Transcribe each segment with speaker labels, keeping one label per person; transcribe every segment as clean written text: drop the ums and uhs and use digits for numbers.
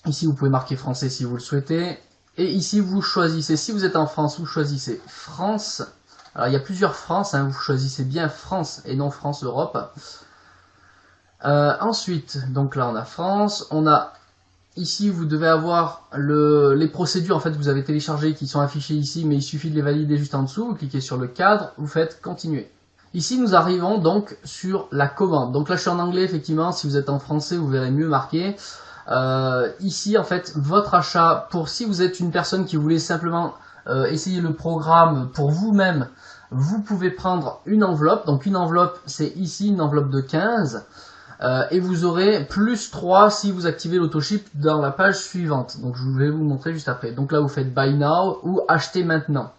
Speaker 1: Ici, vous pouvez marquer français si vous le souhaitez. Et ici, vous choisissez, si vous êtes en France, vous choisissez France. Alors, il y a plusieurs France, hein, vous choisissez bien France et non France-Europe. Ensuite, donc là, on a France. On a ici, vous devez avoir les procédures en fait que vous avez téléchargées qui sont affichées ici, mais il suffit de les valider juste en dessous. Vous cliquez sur le cadre, vous faites continuer. Ici, nous arrivons donc sur la commande. Donc là, je suis en anglais, effectivement. Si vous êtes en français, vous verrez mieux marqué. Ici, en fait, votre achat, si vous êtes une personne qui voulait simplement essayer le programme pour vous-même, vous pouvez prendre une enveloppe. Donc une enveloppe, c'est ici une enveloppe de 15. Et vous aurez plus 3 si vous activez l'autoship dans la page suivante. Donc je vais vous montrer juste après. Donc là, vous faites Buy Now ou Acheter maintenant.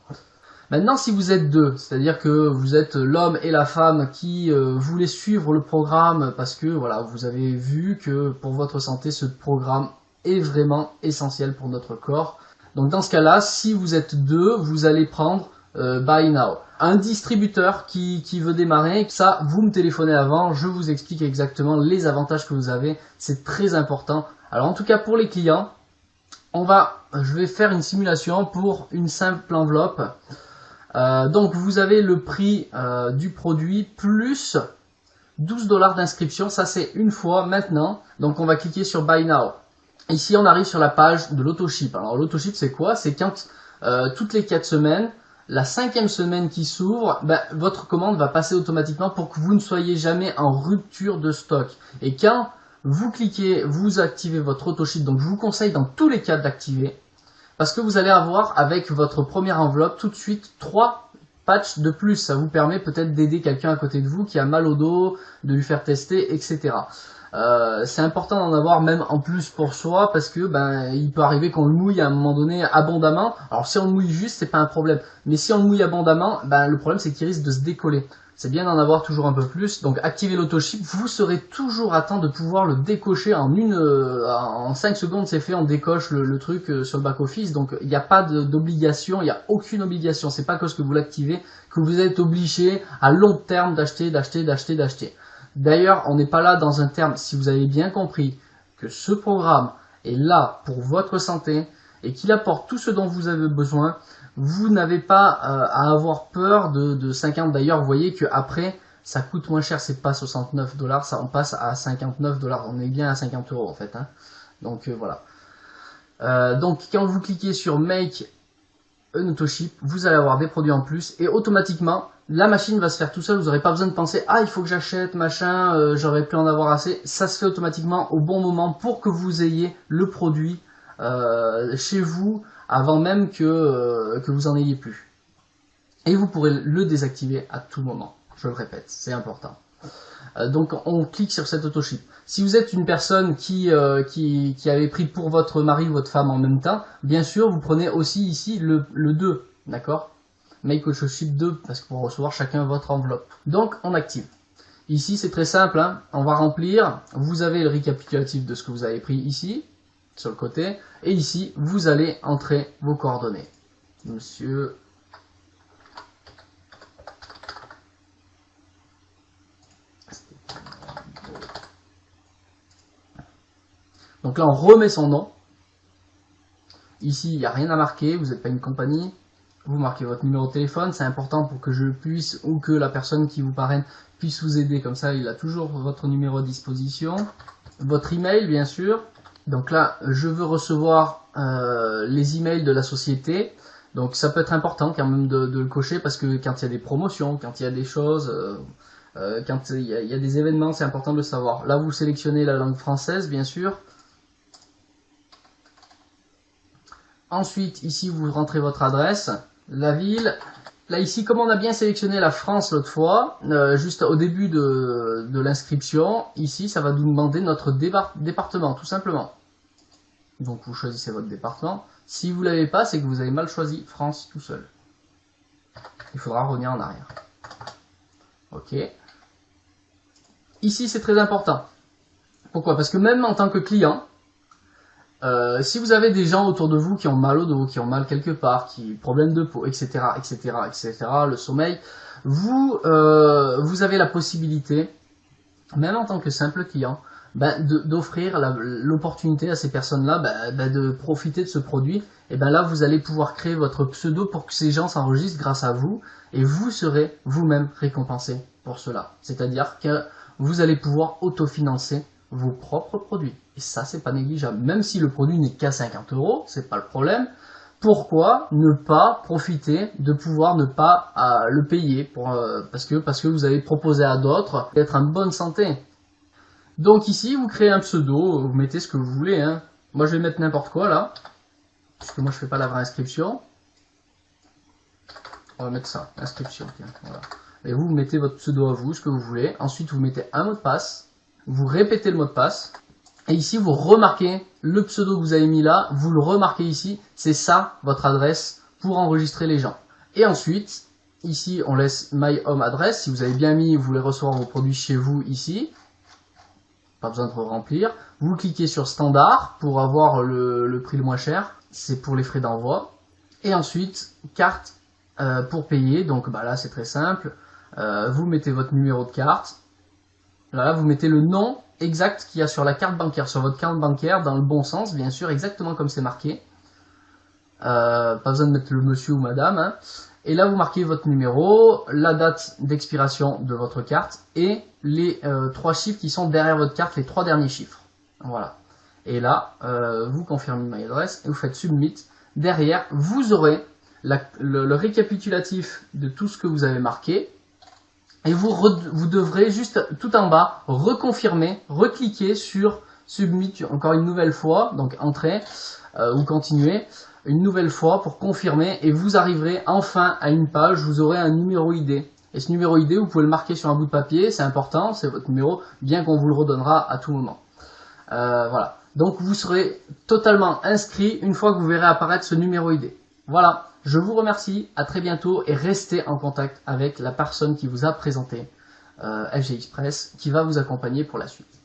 Speaker 1: Maintenant, si vous êtes deux, c'est-à-dire que vous êtes l'homme et la femme qui voulaient suivre le programme parce que voilà, vous avez vu que pour votre santé, ce programme est vraiment essentiel pour notre corps. Donc dans ce cas-là, si vous êtes deux, vous allez prendre Buy Now. Un distributeur qui veut démarrer, ça, vous me téléphonez avant, je vous explique exactement les avantages que vous avez. C'est très important. Alors en tout cas pour les clients, je vais faire une simulation pour une simple enveloppe. Donc vous avez le prix du produit plus 12 $ d'inscription, ça c'est une fois maintenant. Donc on va cliquer sur Buy Now. Ici on arrive sur la page de l'autoship. Alors l'autoship c'est quoi? C'est quand toutes les 4 semaines, la 5e semaine qui s'ouvre, votre commande va passer automatiquement pour que vous ne soyez jamais en rupture de stock. Et quand vous cliquez, vous activez votre autoship, donc je vous conseille dans tous les cas d'activer. Parce que vous allez avoir avec votre première enveloppe tout de suite 3 patchs de plus. Ça vous permet peut-être d'aider quelqu'un à côté de vous qui a mal au dos, de lui faire tester, etc. C'est important d'en avoir même en plus pour soi parce que il peut arriver qu'on le mouille à un moment donné abondamment. Alors si on le mouille juste, c'est pas un problème. Mais si on le mouille abondamment, le problème c'est qu'il risque de se décoller. C'est bien d'en avoir toujours un peu plus. Donc activez l'autoship, vous serez toujours à temps de pouvoir le décocher en 5 secondes, c'est fait, on décoche le truc sur le back-office. Donc il n'y a pas d'obligation, il n'y a aucune obligation. C'est pas parce que vous l'activez que vous êtes obligé à long terme d'acheter. D'ailleurs, on n'est pas là dans un terme, si vous avez bien compris, que ce programme est là pour votre santé et qu'il apporte tout ce dont vous avez besoin. Vous n'avez pas à avoir peur de 50. D'ailleurs, vous voyez que après, ça coûte moins cher. C'est pas 69 $, ça on passe à 59 $. On est bien à 50 € en fait. Hein. Donc voilà. Donc quand vous cliquez sur Make un autoship, vous allez avoir des produits en plus et automatiquement, la machine va se faire tout seul. Vous n'aurez pas besoin de penser il faut que j'achète machin, j'aurais pu en avoir assez. Ça se fait automatiquement au bon moment pour que vous ayez le produit chez vous avant même que vous en ayez plus. Et vous pourrez le désactiver à tout moment. Je le répète, c'est important. Donc on clique sur cet autoship. Si vous êtes une personne qui avait pris pour votre mari ou votre femme en même temps, bien sûr vous prenez aussi ici le 2, d'accord? Make autoship 2 parce que pour recevoir chacun votre enveloppe. Donc on active. Ici c'est très simple, hein. On va remplir. Vous avez le récapitulatif de ce que vous avez pris ici, sur le côté, et ici vous allez entrer vos coordonnées. Monsieur... Donc là, on remet son nom. Ici, il n'y a rien à marquer, vous n'êtes pas une compagnie. Vous marquez votre numéro de téléphone, c'est important pour que je puisse, ou que la personne qui vous parraine puisse vous aider. Comme ça, il a toujours votre numéro à disposition. Votre email, bien sûr. Donc là, je veux recevoir les emails de la société. Donc ça peut être important quand même de le cocher parce que quand il y a des promotions, quand il y a des choses... quand il y a des événements, c'est important de le savoir. Là, vous sélectionnez la langue française, bien sûr. Ensuite, ici, vous rentrez votre adresse, la ville. Là, ici, comme on a bien sélectionné la France l'autre fois, juste au début de l'inscription, ici, ça va nous demander notre département, tout simplement. Donc, vous choisissez votre département. Si vous ne l'avez pas, c'est que vous avez mal choisi France tout seul. Il faudra revenir en arrière. Ok. Ici, c'est très important. Pourquoi? Parce que même en tant que client, si vous avez des gens autour de vous qui ont mal au dos, qui ont mal quelque part, qui problèmes de peau, etc., le sommeil, vous avez la possibilité, même en tant que simple client, d'offrir l'opportunité à ces personnes-là de profiter de ce produit. Et ben là, vous allez pouvoir créer votre pseudo pour que ces gens s'enregistrent grâce à vous, et vous serez vous-même récompensé pour cela. C'est-à-dire que vous allez pouvoir autofinancer vos propres produits. Et ça, c'est pas négligeable. Même si le produit n'est qu'à 50 €, c'est pas le problème. Pourquoi ne pas profiter de pouvoir ne pas le payer parce que vous avez proposé à d'autres d'être en bonne santé. Donc ici, vous créez un pseudo, vous mettez ce que vous voulez, hein. Moi, je vais mettre n'importe quoi là, parce que moi, je fais pas la vraie inscription. On va mettre ça, inscription. Tiens, voilà. Et vous mettez votre pseudo à vous, ce que vous voulez. Ensuite, vous mettez un mot de passe. Vous répétez le mot de passe. Et ici, vous remarquez le pseudo que vous avez mis là. Vous le remarquez ici. C'est ça, votre adresse pour enregistrer les gens. Et ensuite, ici, on laisse My Home Address. Si vous avez bien mis, vous voulez recevoir vos produits chez vous ici. Pas besoin de remplir. Vous cliquez sur Standard pour avoir le prix le moins cher. C'est pour les frais d'envoi. Et ensuite, carte pour payer. Donc là, c'est très simple. Vous mettez votre numéro de carte. Là, vous mettez le nom exact qu'il y a sur la carte bancaire, sur votre carte bancaire, dans le bon sens, bien sûr, exactement comme c'est marqué. Pas besoin de mettre le monsieur ou madame, hein. Et là, vous marquez votre numéro, la date d'expiration de votre carte et les 3 chiffres qui sont derrière votre carte, les 3 derniers chiffres. Voilà. Et là, vous confirmez my adresse et vous faites Submit. Derrière, vous aurez le récapitulatif de tout ce que vous avez marqué. Et vous devrez juste tout en bas reconfirmer, recliquer sur Submit encore une nouvelle fois, donc Entrer ou Continuer, une nouvelle fois pour confirmer et vous arriverez enfin à une page, vous aurez un numéro ID. Et ce numéro ID, vous pouvez le marquer sur un bout de papier, c'est important, c'est votre numéro, bien qu'on vous le redonnera à tout moment. Voilà. Donc vous serez totalement inscrit une fois que vous verrez apparaître ce numéro ID. Voilà. Je vous remercie, à très bientôt et restez en contact avec la personne qui vous a présenté FG Express qui va vous accompagner pour la suite.